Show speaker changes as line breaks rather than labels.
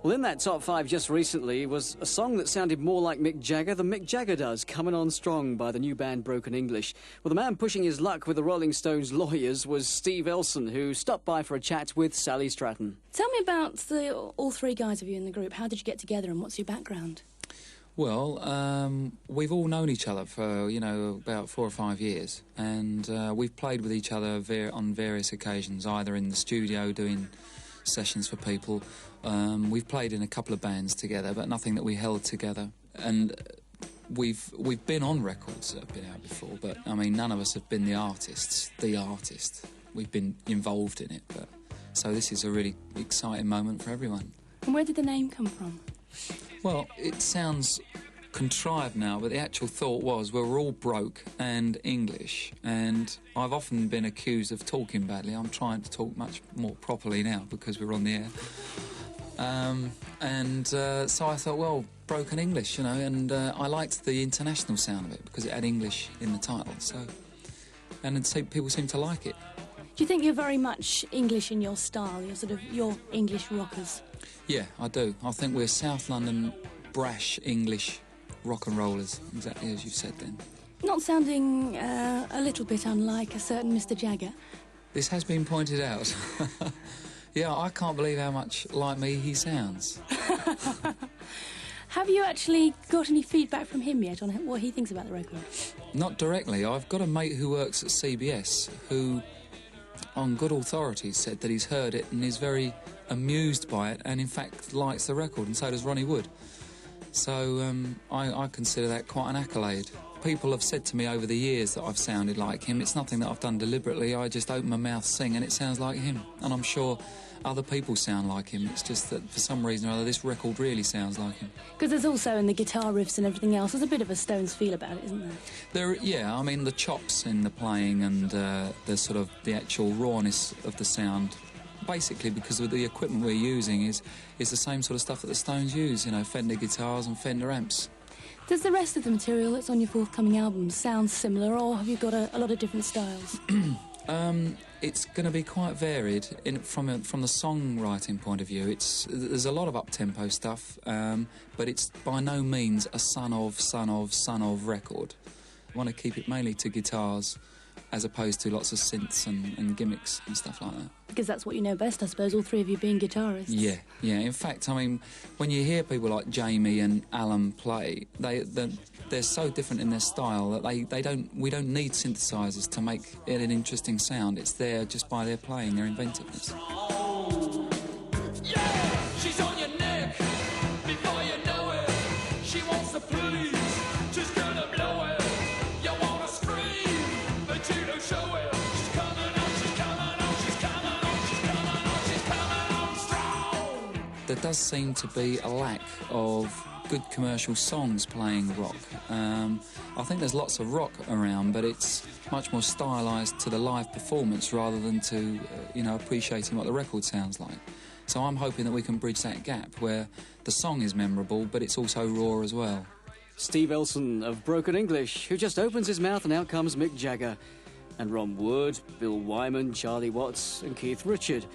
Well, in that top 5 just recently was a song that sounded more like Mick Jagger than Mick Jagger does, Coming On Strong by the new band Broken English. Well, the man pushing his luck with the Rolling Stones lawyers was Steve Elson, who stopped by for a chat with Sally Stratton.
Tell me about all three guys of you in the group. How did you get together and what's your background?
Well, we've all known each other for, about 4 or 5 years, and we've played with each other on various occasions, either in the studio doing sessions for people. We've played in a couple of bands together, but nothing that we held together. And we've been on records that have been out before, but I mean, none of us have been the artist. We've been involved in it, but so this is a really exciting moment for everyone.
And where did the name come from?
Well, it sounds contrived now, but the actual thought was we were all broke and English, and I've often been accused of talking badly. I'm trying to talk much more properly now because we're on the air. So I thought, well, broken English, and I liked the international sound of it because it had English in the title, and people seem to like it.
Do you think you're very much English in your style? You're English rockers?
Yeah, I do. I think we're South London, brash English rock and rollers, exactly as you said then.
Not sounding a little bit unlike a certain Mr. Jagger?
This has been pointed out. Yeah, I can't believe how much like me he sounds.
Have you actually got any feedback from him yet on what he thinks about the record?
Not directly. I've got a mate who works at CBS who, on good authority, said that he's heard it and is very amused by it and, in fact, likes the record, and so does Ronnie Wood. So I consider that quite an accolade. People have said to me over the years that I've sounded like him. It's nothing that I've done deliberately. I just open my mouth, sing, and it sounds like him. And I'm sure other people sound like him. It's just that for some reason or other this record really sounds like him.
Because there's also, in the guitar riffs and everything else, there's a bit of a Stones feel about it, isn't there?
Yeah, I mean, the chops in the playing and the actual rawness of the sound, basically because of the equipment we're using is the same sort of stuff that the Stones use, Fender guitars and Fender amps.
Does the rest of the material that's on your forthcoming album sound similar, or have you got a lot of different styles?
It's going to be quite varied from the songwriting point of view. There's a lot of up-tempo stuff, but it's by no means a son of record. I want to keep it mainly to guitars as opposed to lots of synths and gimmicks and stuff like that.
Because that's what you know best, I suppose, all three of you being guitarists. Yeah.
In fact, I mean, when you hear people like Jamie and Alan play, they're so different in their style that we don't need synthesizers to make it an interesting sound. It's there just by their playing, their inventiveness.
Yeah, she's on your neck before you know it. She wants to please, just gonna blow it. You wanna scream, but you don't show it. She's coming on, she's coming on, she's coming on, she's coming on, she's coming on strong.
There does seem to be a lack of good commercial songs playing rock. I think there's lots of rock around, but it's much more stylised to the live performance rather than to, appreciating what the record sounds like. So I'm hoping that we can bridge that gap where the song is memorable, but it's also raw as well.
Steve Elson of Broken English, who just opens his mouth and out comes Mick Jagger. And Ron Wood, Bill Wyman, Charlie Watts and Keith Richard.